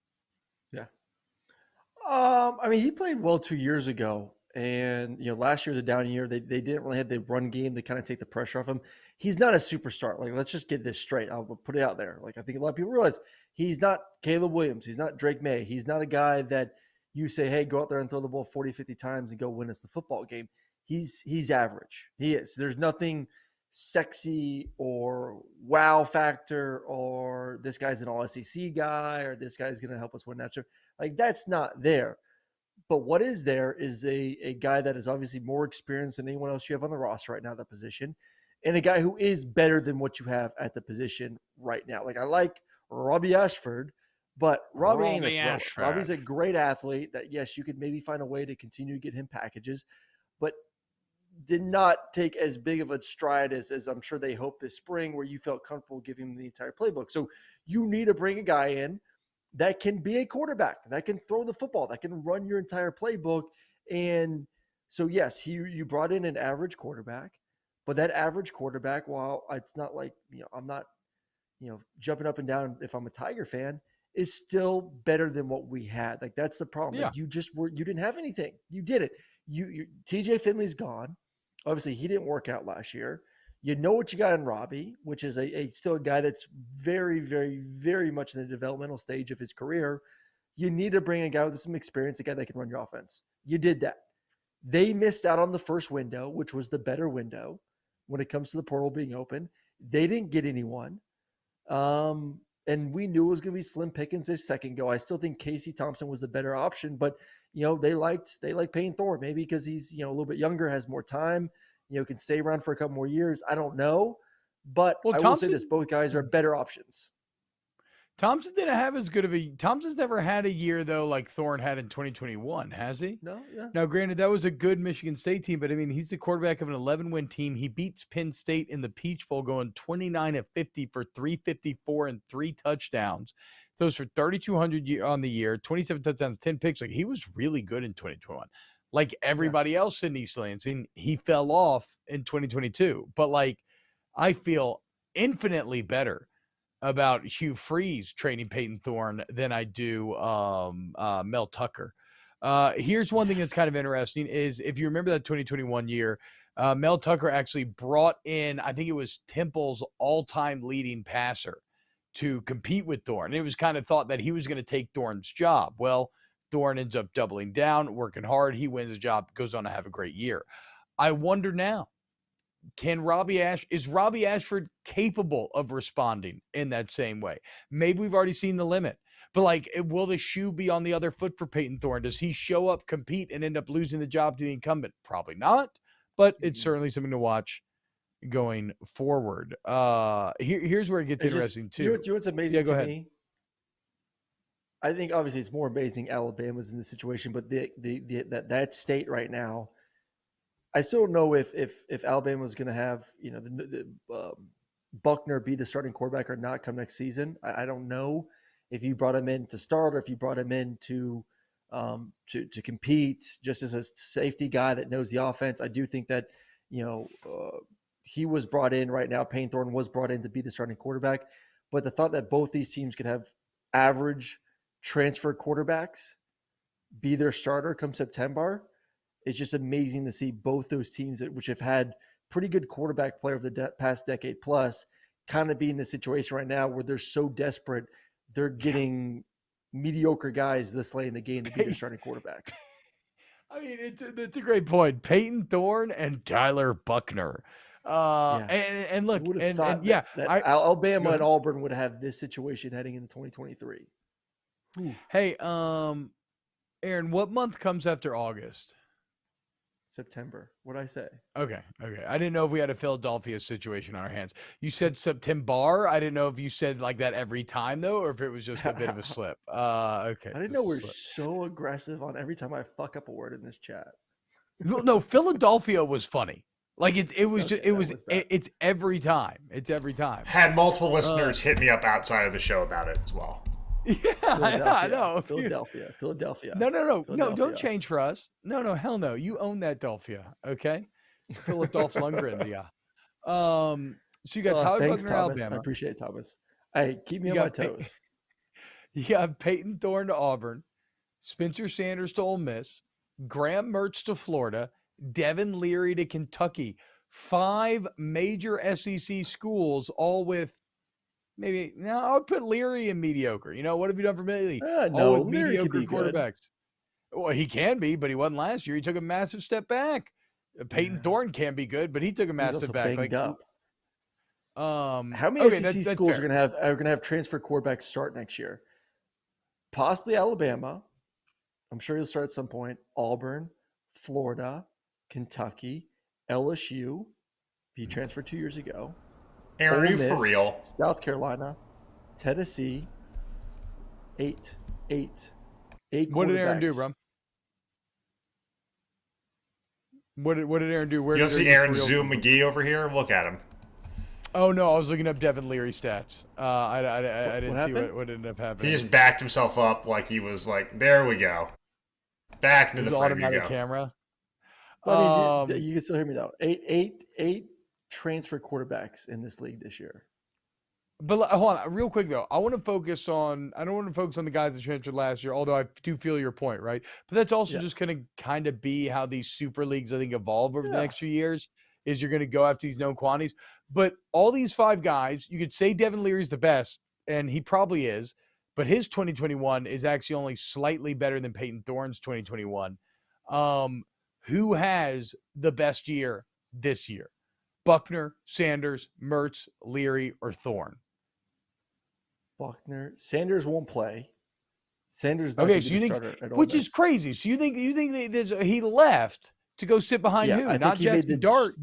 Yeah. He played well 2 years ago. And, last year was a down year. They didn't really have the run game to kind of take the pressure off him. He's not a superstar. Let's just get this straight. I'll put it out there. I think a lot of people realize he's not Caleb Williams. He's not Drake May. He's not a guy that you say, hey, go out there and throw the ball 40, 50 times and go win us the football game. He's average. He is. There's nothing sexy or wow factor or this guy's an all-SEC guy or this guy's going to help us win that. That's not there. But what is there is a guy that is obviously more experienced than anyone else you have on the roster right now at that position, and a guy who is better than what you have at the position right now. I like Robbie Ashford, but Robbie ain't a thrower. Robbie's a great athlete that, yes, you could maybe find a way to continue to get him packages, but did not take as big of a stride as I'm sure they hoped this spring, where you felt comfortable giving him the entire playbook. So you need to bring a guy in that can be a quarterback, that can throw the football, that can run your entire playbook. And so, yes, you brought in an average quarterback, but that average quarterback, while it's not I'm not, jumping up and down if I'm a Tiger fan, is still better than what we had. That's the problem. Yeah. You didn't have anything. You did it. TJ Finley's gone. Obviously, he didn't work out last year. You know what you got in Robbie, which is still a guy that's very, very, very much in the developmental stage of his career. You need to bring a guy with some experience, a guy that can run your offense. You did that. They missed out on the first window, which was the better window, when it comes to the portal being open. They didn't get anyone. And we knew it was going to be slim pickings a second go. I still think Casey Thompson was the better option, but they liked Payton Thorne, maybe because he's a little bit younger, has more time, can stay around for a couple more years. I don't know, but I will say this: both guys are better options. Thompson didn't have as good of a. Thompson's never had a year though like Thorne had in 2021, has he? No, yeah. Now, granted, that was a good Michigan State team, but I mean, he's the quarterback of an 11-win team. He beats Penn State in the Peach Bowl, going 29-50 for 354 and 3 touchdowns. Those for 3,200 on the year, 27 touchdowns, 10 picks. Like, he was really good in 2021. Like everybody else in East Lansing, he fell off in 2022. But like, I feel infinitely better about Hugh Freeze training Payton Thorne than I do Mel Tucker. Here's one thing that's kind of interesting is if you remember that 2021 year, Mel Tucker actually brought in, I think it was Temple's all-time leading passer to compete with Thorne. It was kind of thought that he was going to take Thorne's job. Well, Thorne ends up doubling down, working hard. He wins the job, goes on to have a great year. I wonder now, is Robbie Ashford capable of responding in that same way? Maybe we've already seen the limit, but like, will the shoe be on the other foot for Payton Thorne? Does he show up, compete, and end up losing the job to the incumbent? Probably not, but it's certainly something to watch going forward. Here's where it gets interesting too. You know what's amazing to me? I think obviously it's more amazing Alabama's in this situation, but that state right now, I still don't know if Alabama was going to have Buckner be the starting quarterback or not come next season. I don't know if you brought him in to start or if you brought him in to compete just as a safety guy that knows the offense. I do think that he was brought in right now. Payton Thorne was brought in to be the starting quarterback, but the thought that both these teams could have average transfer quarterbacks be their starter come September. It's just amazing to see both those teams, which have had pretty good quarterback play over the past decade plus, kind of be in the situation right now where they're so desperate, they're getting mediocre guys this late in the game to be their starting quarterbacks. I mean, it's a great point. Payton Thorne and Tyler Buckner. And look, Alabama and Auburn would have this situation heading into 2023. Ooh. Hey, Aaron, what month comes after August? September. What'd I say? Okay. I didn't know if we had a Philadelphia situation on our hands. You said September. I didn't know if you said like that every time though, or if it was just a bit of a slip. Okay. I didn't know we're so aggressive on every time I fuck up a word in this chat. No, Philadelphia was funny. Like it's every time. It's every time. Had multiple listeners hit me up outside of the show about it as well. Yeah, I know. Philadelphia. No, don't change for us. No, hell no. You own that Delphia, okay? Philadelphia Lundgren, yeah. So you got Tyler Buckner, Thomas. Alabama. I appreciate it, Thomas. Hey, keep me on my toes. You got Payton Thorne to Auburn, Spencer Sanders to Ole Miss, Graham Mertz to Florida, Devin Leary to Kentucky. 5 major SEC schools, all with maybe now I would put Leary in mediocre. What have you done for me? No, mediocre quarterbacks. Good. Well, he can be, but he wasn't last year. He took a massive step back. Payton Thorne can be good, but he took a massive step back. How many SEC schools are gonna have transfer quarterbacks start next year? Possibly Alabama. I'm sure he'll start at some point. Auburn, Florida, Kentucky, LSU. He transferred 2 years ago. Aaron, are you for real? South Carolina, Tennessee, 8. What did Aaron do, bro? What did Aaron do? You don't see Aaron Zoom McGee over here? Look at him. Oh no, I was looking up Devin Leary stats. I didn't see what ended up happening. He just backed himself up like he was like, there we go. Back to the frame you go. Camera. Well, I mean, you can still hear me though. Eight transfer quarterbacks in this league this year. But hold on, real quick though. I don't want to focus on the guys that transferred last year, although I do feel your point, right? But that's also just going to kind of be how these super leagues, I think, evolve over the next few years, is you're going to go after these known quantities. But all these 5 guys, you could say Devin Leary's the best, and he probably is, but his 2021 is actually only slightly better than Payton Thorne's 2021. Who has the best year this year? Buckner, Sanders, Mertz, Leary, or Thorne? Buckner. Sanders won't play. Sanders not going to be the starter at Ole which Miss. is crazy. So you think he left to go sit behind who? I Not think he Jackson made Dart.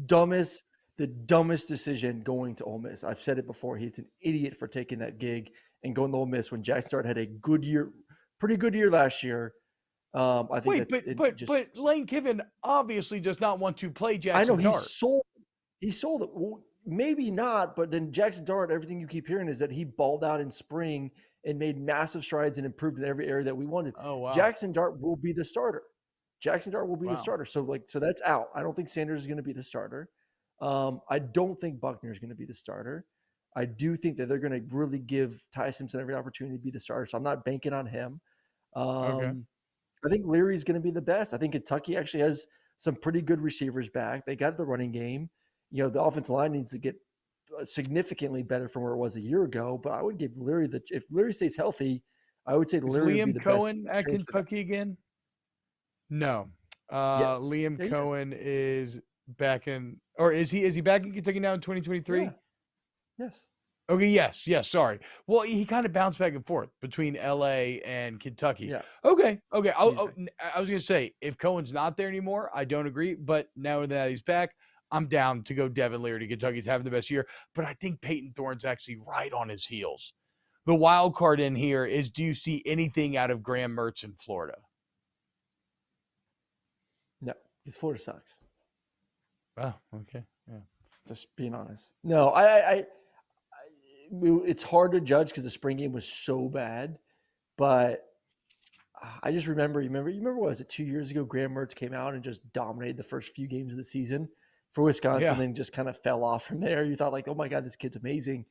the dumbest decision going to Ole Miss. I've said it before. He's an idiot for taking that gig and going to Ole Miss when Jackson Dart had a good year, pretty good year last year. I think but Lane Kiffin obviously does not want to play Jackson Dart. I know he sold it. Well, maybe not, but then Jackson Dart, everything you keep hearing is that he balled out in spring and made massive strides and improved in every area that we wanted. Oh, wow. Jackson Dart will be the starter. The starter. So that's out. I don't think Sanders is going to be the starter. I don't think Buckner is going to be the starter. I do think that they're going to really give Ty Simpson every opportunity to be the starter. So I'm not banking on him. Okay. I think Leary is going to be the best. I think Kentucky actually has some pretty good receivers back. They got the running game. You know, the offensive line needs to get significantly better from where it was a year ago. But I would give Leary if Leary stays healthy, I would say Leary would be the Cohen best at Kentucky again? No. Yes. Liam Cohen is back in, or is he back in Kentucky now in 2023? Yeah. Yes. Okay, yes, sorry. Well, he kind of bounced back and forth between LA and Kentucky. Yeah. Okay. I was going to say, if Cohen's not there anymore, I don't agree. But now that he's back, I'm down to go Devin Leary to Kentucky. He's having the best year. But I think Payton Thorne's actually right on his heels. The wild card in here is, do you see anything out of Graham Mertz in Florida? No, because Florida sucks. Oh, okay. Yeah. Just being honest. No, it's hard to judge because the spring game was so bad, but I just remember, you remember what was it, 2 years ago, Graham Mertz came out and just dominated the first few games of the season for Wisconsin, and then just kind of fell off from there. You thought like, oh my God, this kid's amazing.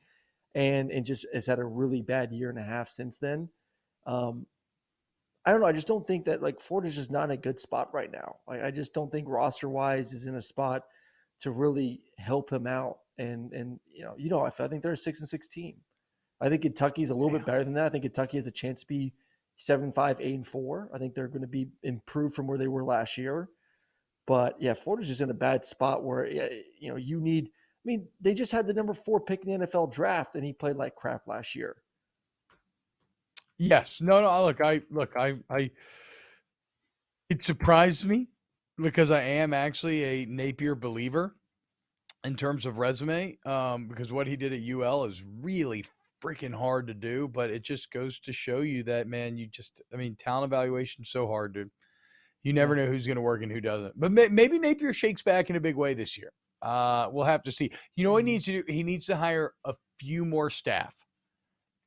And just has had a really bad year and a half since then. I don't know. I just don't think that like Florida's just not in a good spot right now. Like, I just don't think roster wise is in a spot to really help him out. And I think they're a 6-6 team. I think Kentucky's a little bit better than that. I think Kentucky has a chance to be 7-5, 8-4. I think they're going to be improved from where they were last year. But yeah, Florida's just in a bad spot where you need. I mean, they just had the number 4 pick in the NFL draft, and he played like crap last year. Yes. No. It surprised me because I am actually a Napier believer in terms of resume, because what he did at UL is really freaking hard to do, but it just goes to show you that, man, talent evaluation is so hard, dude. You never know who's going to work and who doesn't. But maybe Napier shakes back in a big way this year. We'll have to see. You know what he needs to do? He needs to hire a few more staff.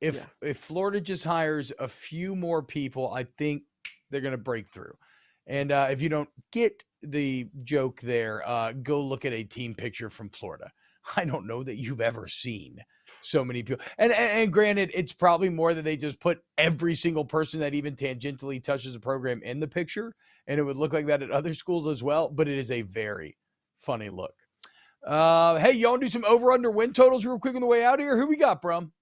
If Florida just hires a few more people, I think they're going to break through. And if you don't get the joke there, go look at a team picture from Florida. I don't know that you've ever seen so many people. And granted, it's probably more that they just put every single person that even tangentially touches the program in the picture, and it would look like that at other schools as well. But it is a very funny look. Hey, y'all do some over-under win totals real quick on the way out here? Who we got, Brum?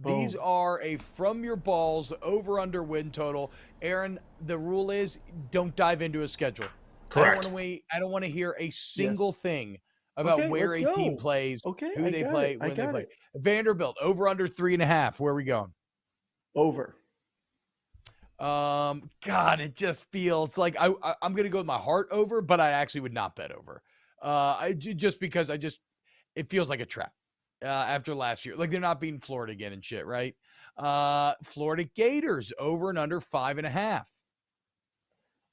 These are a from your balls over-under win total. Aaron, the rule is don't dive into a schedule. Correct. I don't want to hear a single thing about where a team plays, who they play, when they play. Vanderbilt, over-under 3.5. Where are we going? Over. God, it just feels like I'm going to go with my heart over, but I actually would not bet over. Just because it feels like a trap. After last year, like they're not beating Florida again and shit, right? Florida Gators over and under 5.5.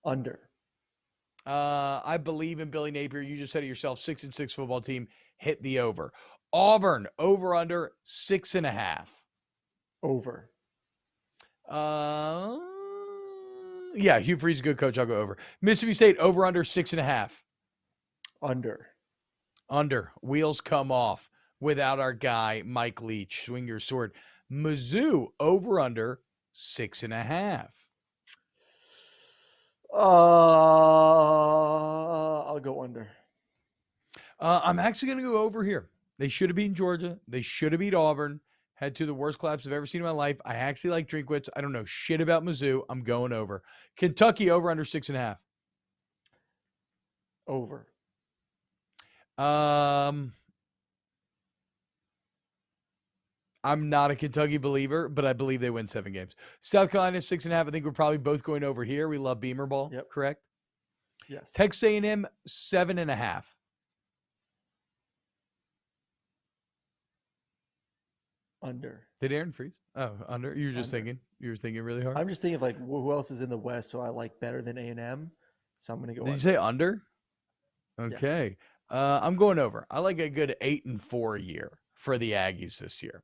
Under. I believe in Billy Napier. You just said it yourself, 6-6 football team, hit the over. Auburn over under 6.5. Over. Yeah, Hugh Freeze, a good coach. I'll go over. Mississippi State over under 6.5. Under. Wheels come off without our guy, Mike Leach. Swing your sword. Mizzou over under 6.5. I'll go under. I'm actually going to go over here. They should have beaten Georgia. They should have beat Auburn. Had two of the worst collapses I've ever seen in my life. I actually like Drinkwitz. I don't know shit about Mizzou. I'm going over. Kentucky over under 6.5. Over. I'm not a Kentucky believer, but I believe they win 7 games. South Carolina 6.5. I think we're probably both going over here. We love Beamer ball. Yep. Correct. Yes. Texas A&M 7.5. Under. Did Aaron freeze? Oh, under. You were just thinking. You were thinking really hard. I'm just thinking of like who else is in the West, so I like better than A&M. So I'm gonna go. Did you say under? Okay. Yeah. I'm going over. I like a good 8-4 a year for the Aggies this year.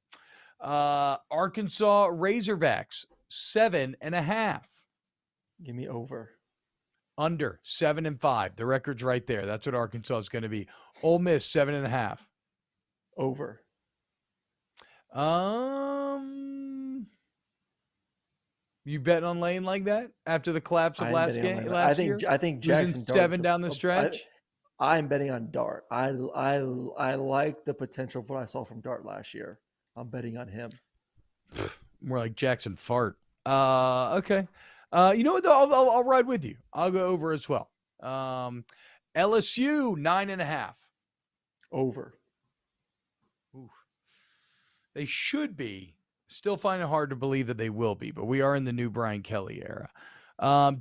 Arkansas Razorbacks 7.5. Give me over. Under 7-5. The record's right there. That's what Arkansas is going to be. Ole Miss 7.5. Over. You betting on Lane like that after the collapse of last year? I think Jackson 7 down the stretch. I'm betting on Dart. I like the potential for what I saw from Dart last year. I'm betting on him. More like Jackson Fart. Okay. You know what? Though? I'll ride with you. I'll go over as well. LSU 9.5. Over. Oof. They should be. Still find it hard to believe that they will be, but we are in the new Brian Kelly era.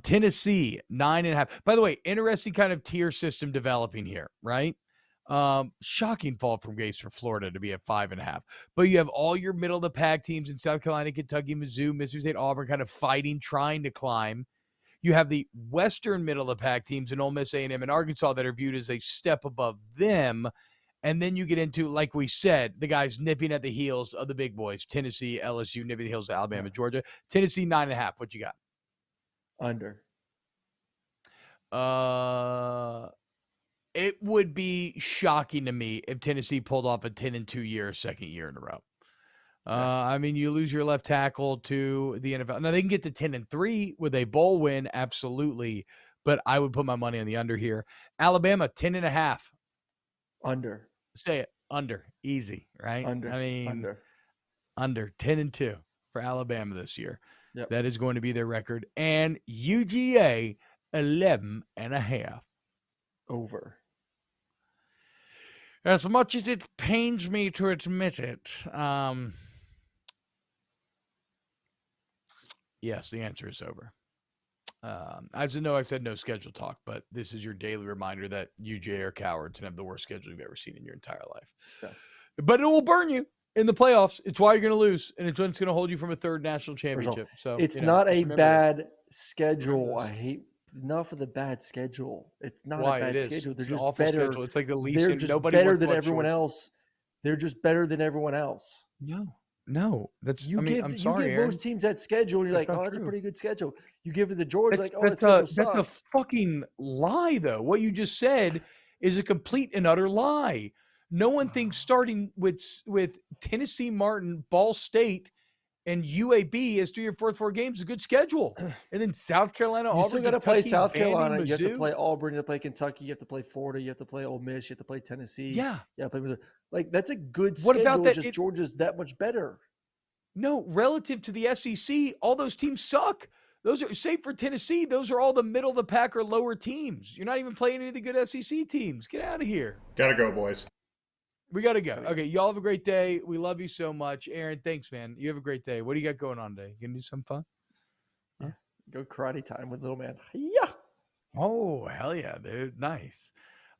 Tennessee 9.5. By the way, interesting kind of tier system developing here, right? Shocking fall from grace for Florida to be at 5.5. But you have all your middle of the pack teams in South Carolina, Kentucky, Mizzou, Mississippi State, Auburn kind of fighting, trying to climb. You have the western middle of the pack teams in Ole Miss, A&M, and Arkansas that are viewed as a step above them. And then you get into, like we said, the guys nipping at the heels of the big boys. Tennessee, LSU, nipping at the heels of Alabama, Georgia. Tennessee 9.5. What you got? Under. It would be shocking to me if Tennessee pulled off a 10-2 year, second year in a row. I mean, you lose your left tackle to the NFL. Now, they can get to 10-3 with a bowl win, absolutely. But I would put my money on the under here. Alabama, 10.5. Under. Say it. Under. Easy, right? Under. I mean, under 10-2 for Alabama this year. Yep. That is going to be their record. And UGA, 11.5. Over. As much as it pains me to admit it, yes, the answer is over. As you know, I said no schedule talk, but this is your daily reminder that UGA are cowards and have the worst schedule you've ever seen in your entire life. Yeah. But it will burn you in the playoffs. It's why you're going to lose, and it's when it's going to hold you from a third national championship. So it's not a bad schedule. I hate enough of the bad schedule. It's not a bad schedule. They're just better. Schedule. It's like the least. They're just better than everyone else. They're just better than everyone else. No, that's. I'm sorry, you give most teams that schedule, and you're like, oh, that's a pretty good schedule. You give it to Georgia, like, oh, that's a fucking lie, though. What you just said is a complete and utter lie. No one thinks starting with Tennessee, Martin, Ball State, and UAB as 3 or 4 games is a good schedule. And then South Carolina, you Auburn, still got to play South Carolina. You have to play Auburn. You have to play Kentucky. You have to play Florida. You have to play Ole Miss. You have to play Tennessee. Yeah. Yeah. Like, that's a good schedule. What about that? Just Georgia's that much better. No, relative to the SEC, all those teams suck. Those are, save for Tennessee, those are all the middle of the pack or lower teams. You're not even playing any of the good SEC teams. Get out of here. Gotta go, boys. We got to go. Okay, y'all have a great day. We love you so much. Aaron, thanks, man. You have a great day. What do you got going on today? You going to do something fun? Yeah. Go karate time with little man. Yeah. Oh, hell yeah, dude. Nice.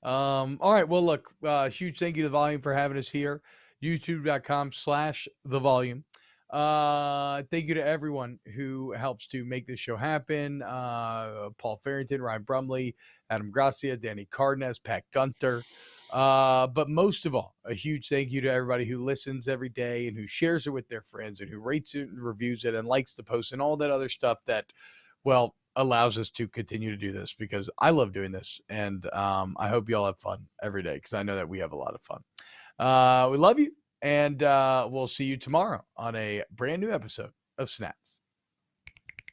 All right. Well, look, huge thank you to The Volume for having us here. YouTube.com/The Volume. Thank you to everyone who helps to make this show happen. Paul Farrington, Ryan Brumley, Adam Gracia, Danny Cardenas, Pat Gunter. But most of all, a huge thank you to everybody who listens every day and who shares it with their friends and who rates it and reviews it and likes the post and all that other stuff that, well, allows us to continue to do this, because I love doing this. And I hope you all have fun every day, because I know that we have a lot of fun. We love you. And we'll see you tomorrow on a brand new episode of Snaps.